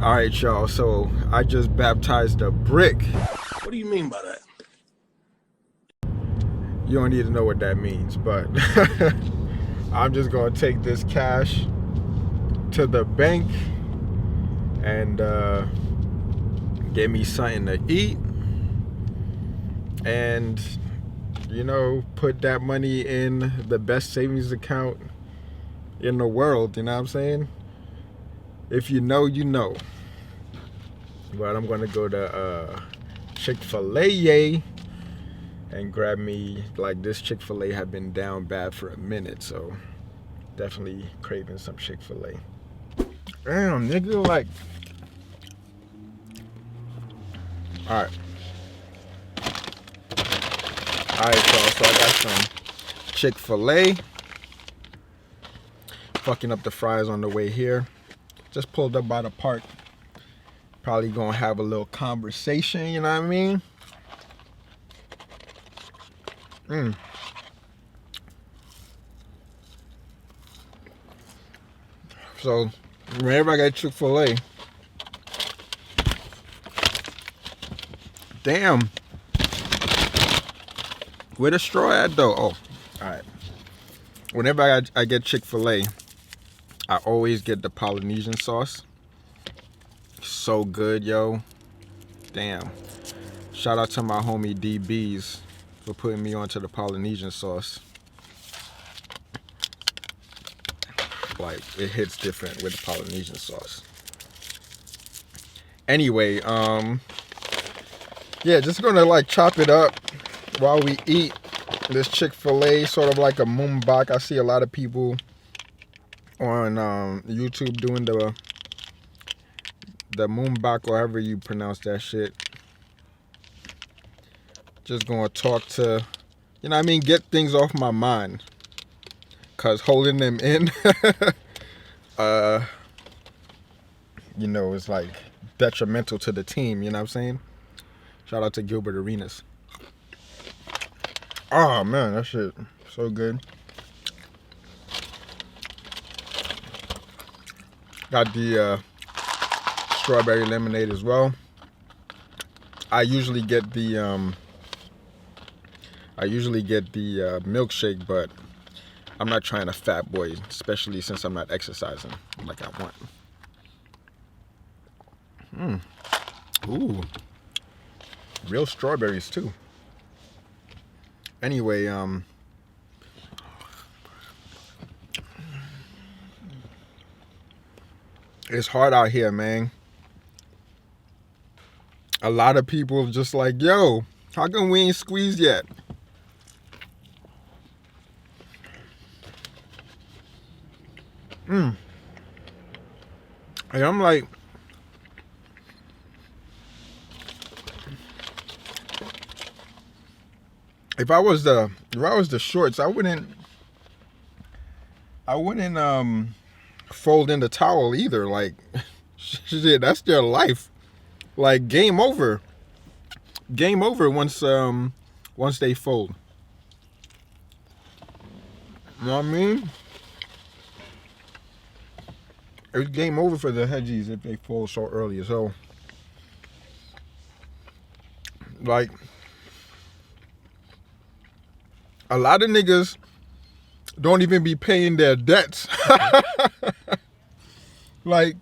All right, y'all. So I just baptized a brick. What do you mean by that? You don't need to know what that means, but I'm just gonna take this cash to the bank and get me something to eat, and put that money in the best savings account in the world. You know what I'm saying? If you know, you know. But I'm gonna go to Chick-fil-A and grab me, like, this Chick-fil-A had been down bad for a minute, so definitely craving some Chick-fil-A. Damn, nigga, like, alright, y'all, so I got some Chick-fil-A. Fucking up the fries on the way here. Just pulled up by the park. Probably gonna have a little conversation, you know what I mean? So, whenever I got Chick-fil-A, damn, where the straw at though? Oh, alright. Whenever I get Chick-fil-A, I always get the Polynesian sauce. So good, yo. Damn. Shout out to my homie DBs for putting me onto the Polynesian sauce. Like, it hits different with the Polynesian sauce. Anyway, yeah, just gonna like chop it up while we eat this Chick-fil-A, sort of like a mukbang. I see a lot of people on YouTube doing the mukbang, or however you pronounce that shit. Just gonna talk to, you know what I mean, get things off my mind, cause holding them in it's like detrimental to the team, you know what I'm saying? Shout out to Gilbert Arenas. Oh man, that shit so good. Got the strawberry lemonade as well. I usually get the milkshake, but I'm not trying to fat boy, especially since I'm not exercising like I want. Ooh, real strawberries too. Anyway, it's hard out here, man. A lot of people just like, yo, how come we ain't squeezed yet? And I'm like, if I was the shorts, I wouldn't fold in the towel either. Like, shit, that's their life. Like, game over once they fold. You know what I mean? It's game over for the hedgies if they fold so early. So, like, a lot of niggas don't even be paying their debts. like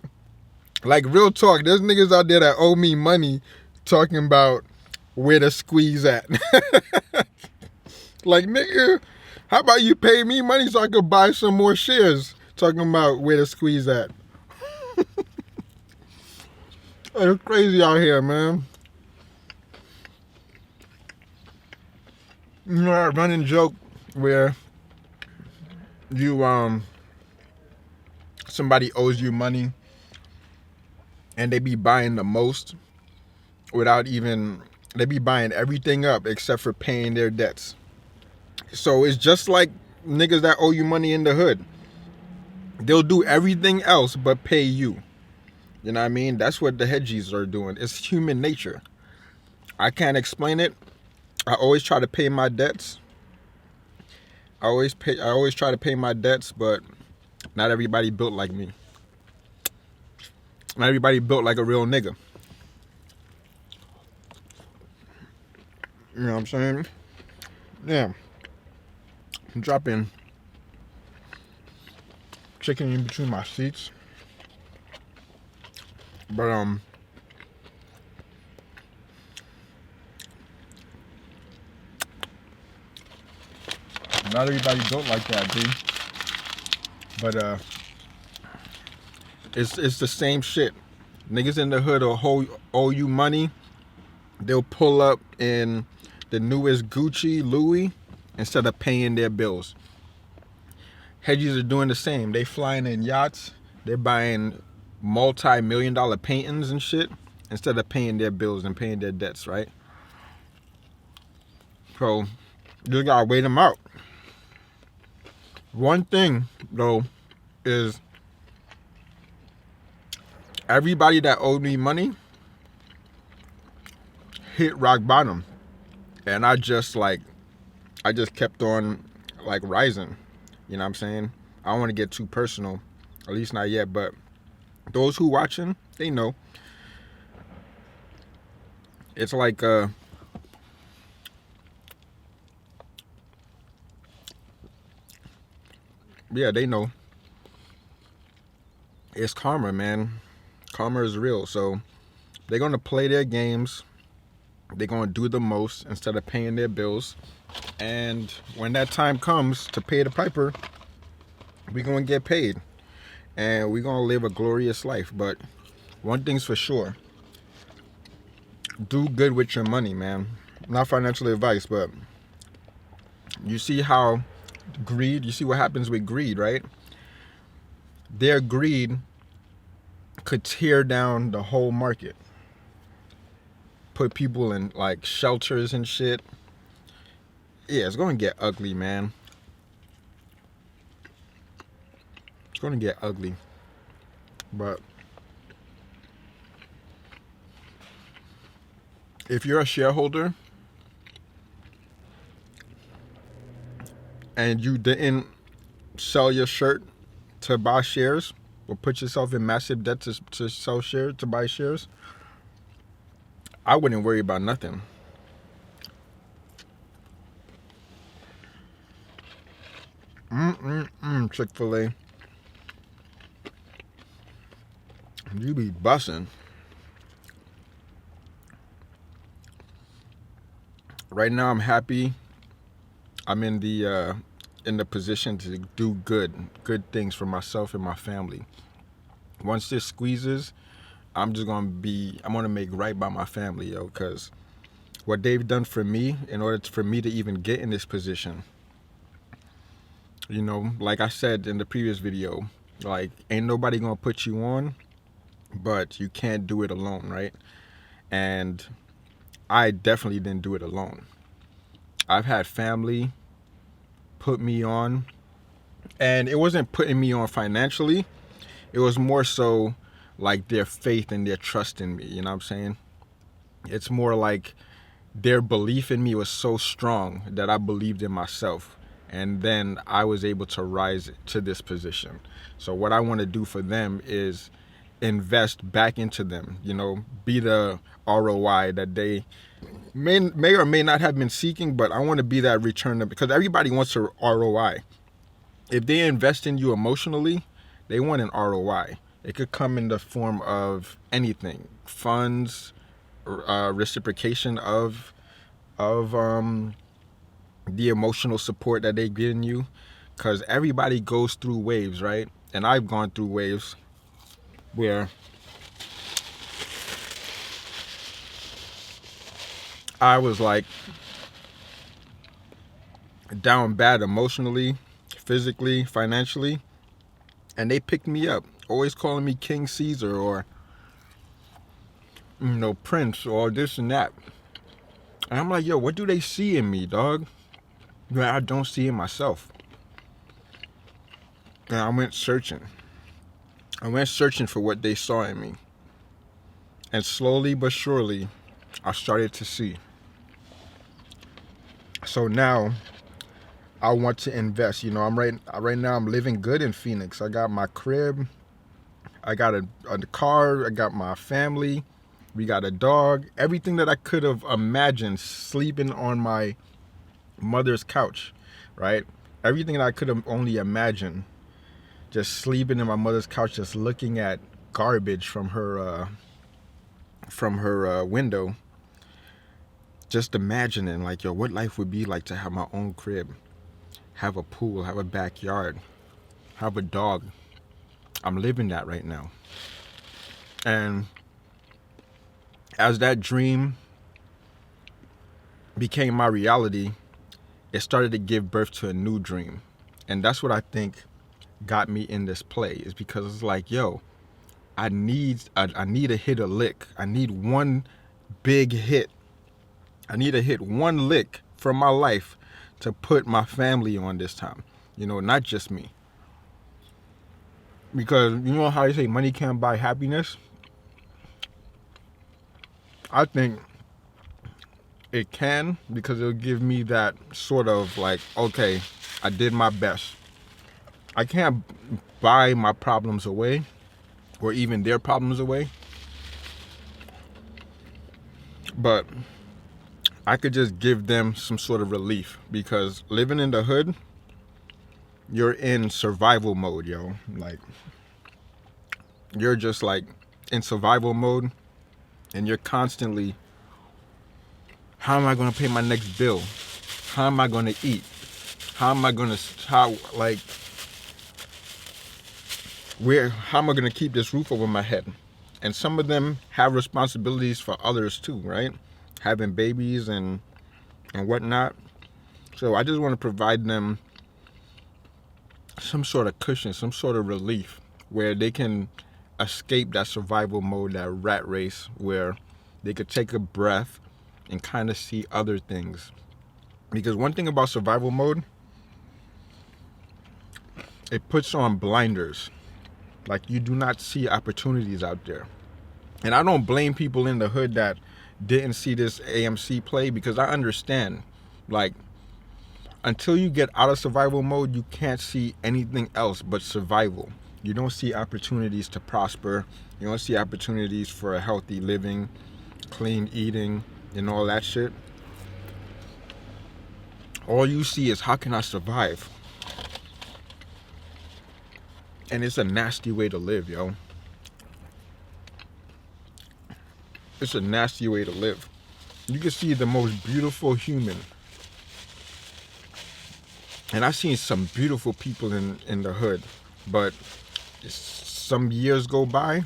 real talk, there's niggas out there that owe me money talking about where the squeeze at. Like, nigga, how about you pay me money so I could buy some more shares? Talking about where the squeeze at. It's crazy out here, man. You know that running joke where you somebody owes you money and they be buying the most they be buying everything up except for paying their debts. So it's just like niggas that owe you money in the hood. They'll do everything else but pay you. You know what I mean? That's what the hedgies are doing. It's human nature. I can't explain it. I always try to pay my debts. I always try to pay my debts, but not everybody built like me. Not everybody built like a real nigga. You know what I'm saying? Yeah. I'm dropping chicken in between my seats. But not everybody built like that, dude. But it's the same shit. Niggas in the hood will owe you money. They'll pull up in the newest Gucci, Louis, instead of paying their bills. Hedgies are doing the same. They flying in yachts. They're buying multi-million-dollar paintings and shit instead of paying their bills and paying their debts, right? So you just gotta wait them out. One thing though is everybody that owed me money hit rock bottom, and I just kept on like rising. You know what I'm saying? I don't want to get too personal, at least not yet, but those who watching, they know. It's like yeah, they know. It's karma, man. Karma is real. So they're gonna play their games. They're gonna do the most instead of paying their bills. And when that time comes to pay the piper, we're gonna get paid. And we're gonna live a glorious life. But one thing's for sure. Do good with your money, man. Not financial advice, but you see how greed, you see what happens with greed, right? Their greed could tear down the whole market. Put people in like shelters and shit. Yeah, it's gonna get ugly, man. It's gonna get ugly. But if you're a shareholder and you didn't sell your shirt to buy shares or put yourself in massive debt to sell shares, to buy shares, I wouldn't worry about nothing. Chick-fil-A. You be bussin'. Right now I'm happy. I'm in the position to do good things for myself and my family. Once this squeezes, I'm gonna make right by my family, yo, because what they've done for me in order for me to even get in this position, you know, like I said in the previous video, like ain't nobody gonna put you on, but you can't do it alone, right? And I definitely didn't do it alone. I've had family put me on, and it wasn't putting me on financially. It was more so like their faith and their trust in me, you know what I'm saying? It's more like their belief in me was so strong that I believed in myself. And then I was able to rise to this position. So what I want to do for them is invest back into them, you know, be the ROI that they may or may not have been seeking, but I want to be that return, because everybody wants a ROI. If they invest in you emotionally, they want an ROI. It could come in the form of anything, funds, reciprocation of the emotional support that they've given you, because everybody goes through waves, right? And I've gone through waves where I was like down bad emotionally, physically, financially, and they picked me up, always calling me King Caesar or, you know, Prince or this and that. And I'm like, yo, what do they see in me, dog, that I don't see in myself? And I went searching for what they saw in me. And slowly but surely, I started to see. So now, I want to invest. You know, right now I'm living good in Phoenix. I got my crib. I got a car, I got my family, we got a dog, everything that I could have imagined sleeping on my mother's couch, right? Everything that I could have only imagined, just sleeping in my mother's couch, just looking at garbage from her window, just imagining like, yo, what life would be like to have my own crib, have a pool, have a backyard, have a dog. I'm living that right now. And as that dream became my reality, it started to give birth to a new dream. And that's what I think got me in this play, is because it's like, yo, I need to hit a lick. I need one big hit. I need to hit one lick from my life to put my family on this time. You know, not just me. Because you know how they say money can't buy happiness? I think it can, because it'll give me that sort of like, okay, I did my best. I can't buy my problems away, or even their problems away, but I could just give them some sort of relief, because living in the hood, you're in survival mode, yo. Like, you're just like in survival mode, and you're constantly, how am I going to pay my next bill? How am I going to eat? How am I going to, how am I going to keep this roof over my head? And some of them have responsibilities for others too, right? Having babies and whatnot. So I just want to provide them some sort of cushion, some sort of relief, where they can escape that survival mode, that rat race, where they could take a breath and kind of see other things. Because one thing about survival mode, it puts on blinders. Like, you do not see opportunities out there. And I don't blame people in the hood that didn't see this AMC play, because I understand, like, until you get out of survival mode, you can't see anything else but survival. You don't see opportunities to prosper. You don't see opportunities for a healthy living, clean eating, and all that shit. All you see is, how can I survive? And it's a nasty way to live, yo. It's a nasty way to live. You can see the most beautiful human. And I've seen some beautiful people in the hood. But some years go by,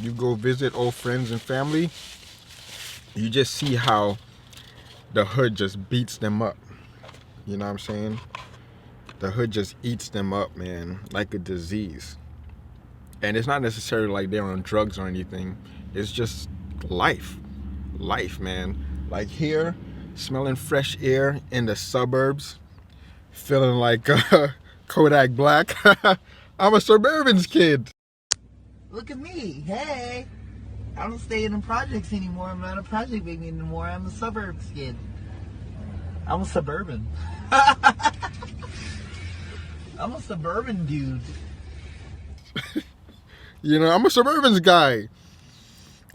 you go visit old friends and family, you just see how the hood just beats them up. You know what I'm saying? The hood just eats them up, man, like a disease. And it's not necessarily like they're on drugs or anything. It's just life, man. Like here, smelling fresh air in the suburbs, feeling like Kodak Black. I'm a suburban's kid. Look at me, hey. I don't stay in the projects anymore. I'm not a project baby anymore. I'm a suburbs kid. I'm a suburban. I'm a suburban dude. You know, I'm a suburban's guy.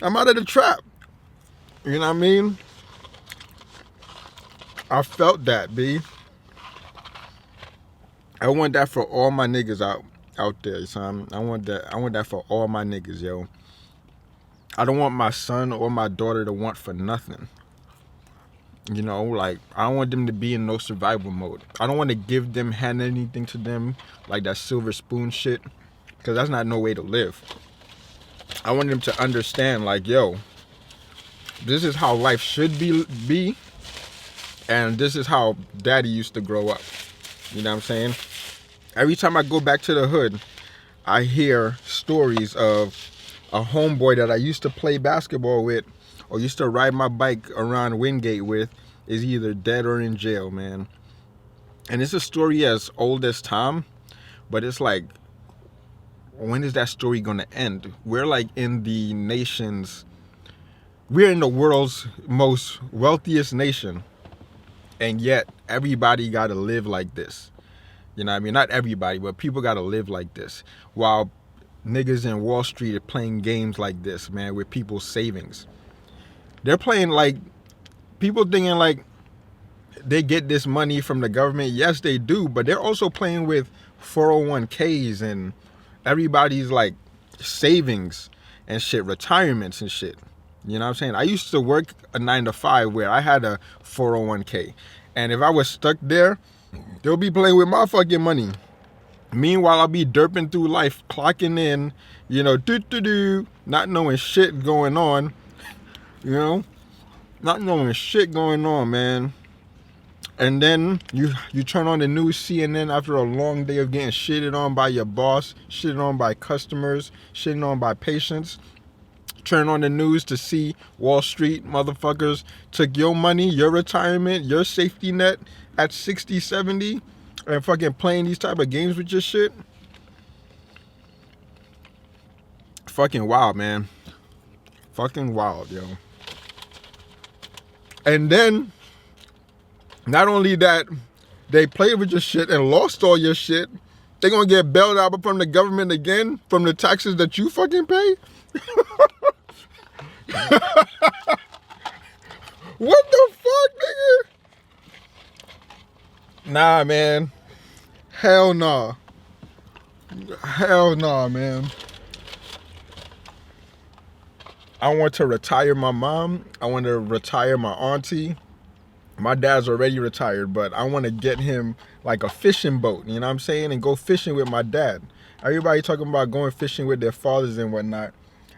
I'm out of the trap. You know what I mean? I felt that, B. I want that for all my niggas out there, son. I want that for all my niggas, yo. I don't want my son or my daughter to want for nothing. You know, like, I don't want them to be in no survival mode. I don't want to hand anything to them, like that silver spoon shit, because that's not no way to live. I want them to understand, like, yo, this is how life should be, and this is how daddy used to grow up. You know what I'm saying? Every time I go back to the hood, I hear stories of a homeboy that I used to play basketball with, or used to ride my bike around Wingate with, is either dead or in jail, man. And it's a story as old as time, but it's like, when is that story gonna end? We're like in the world's most wealthiest nation, and yet everybody gotta live like this. You know what I mean? Not everybody, but people gotta live like this. While niggas in Wall Street are playing games like this, man, with people's savings. They're playing like, people thinking like they get this money from the government. Yes, they do, but they're also playing with 401ks and everybody's like savings and shit, retirements and shit. You know what I'm saying? I used to work a 9 to 5 where I had a 401k. And if I was stuck there, they'll be playing with my fucking money. Meanwhile, I'll be derping through life, clocking in, you know, not knowing shit going on, you know, not knowing shit going on, man. And then you turn on the news, CNN, after a long day of getting shitted on by your boss, shitted on by customers, shitted on by patients. Turn on the news to see Wall Street motherfuckers took your money, your retirement, your safety net at 60, 70, and fucking playing these type of games with your shit. Fucking wild, man. Fucking wild, yo. And then, not only that, they played with your shit and lost all your shit, they gonna get bailed out from the government again from the taxes that you fucking pay? What the fuck, nigga? Nah, man. Hell nah. Hell nah, man. I want to retire my mom. I want to retire my auntie. My dad's already retired, but I want to get him like a fishing boat, you know what I'm saying? And go fishing with my dad. Everybody talking about going fishing with their fathers and whatnot.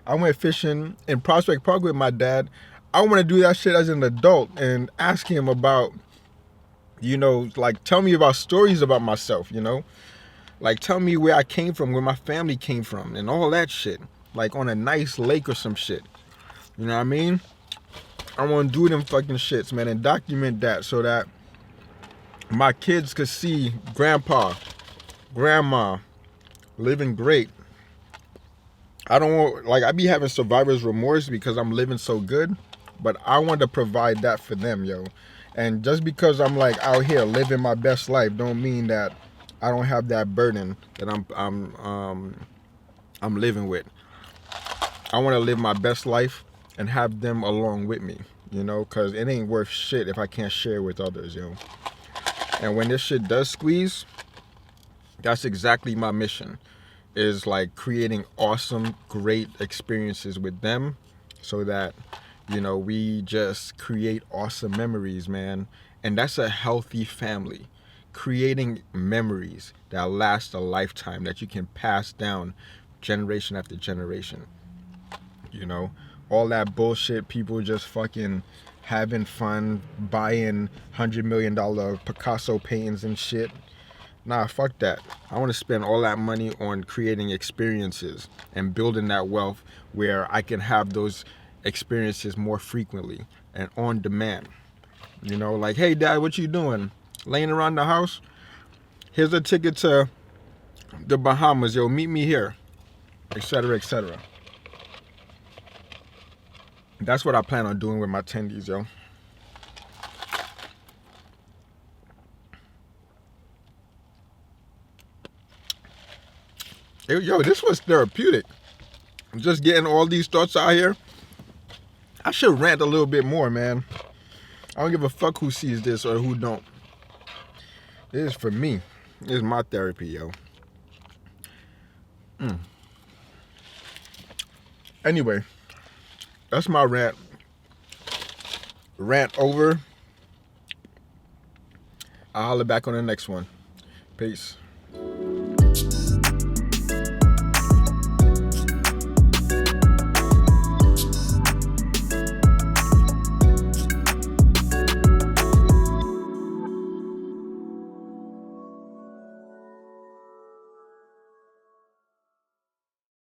I went fishing in Prospect Park with my dad. I want to do that shit as an adult and ask him about, you know, like tell me about stories about myself, you know? Like tell me where I came from, where my family came from and all that shit. Like on a nice lake or some shit. You know what I mean? I want to do them fucking shits, man, and document that so that my kids could see grandpa, grandma living great. I don't want, like, I be having survivor's remorse because I'm living so good, but I want to provide that for them, yo. And just because I'm like out here living my best life don't mean that I don't have that burden that I'm living with. I want to live my best life and have them along with me, you know, because it ain't worth shit if I can't share with others, yo. And when this shit does squeeze, that's exactly my mission, is like creating awesome, great experiences with them so that, you know, we just create awesome memories, man. And that's a healthy family. Creating memories that last a lifetime, that you can pass down generation after generation. You know, all that bullshit, people just fucking having fun, buying $100 million Picasso paintings and shit. Nah, fuck that. I want to spend all that money on creating experiences and building that wealth where I can have those experiences more frequently and on demand. You know, like, hey, Dad, what you doing? Laying around the house? Here's a ticket to the Bahamas, yo. Meet me here, etc., etc. That's what I plan on doing with my tendies, yo. Yo, this was therapeutic. I'm just getting all these thoughts out here. I should rant a little bit more, man. I don't give a fuck who sees this or who don't. This is for me. This is my therapy, yo. Anyway, that's my rant. Rant over. I'll holler back on the next one. Peace.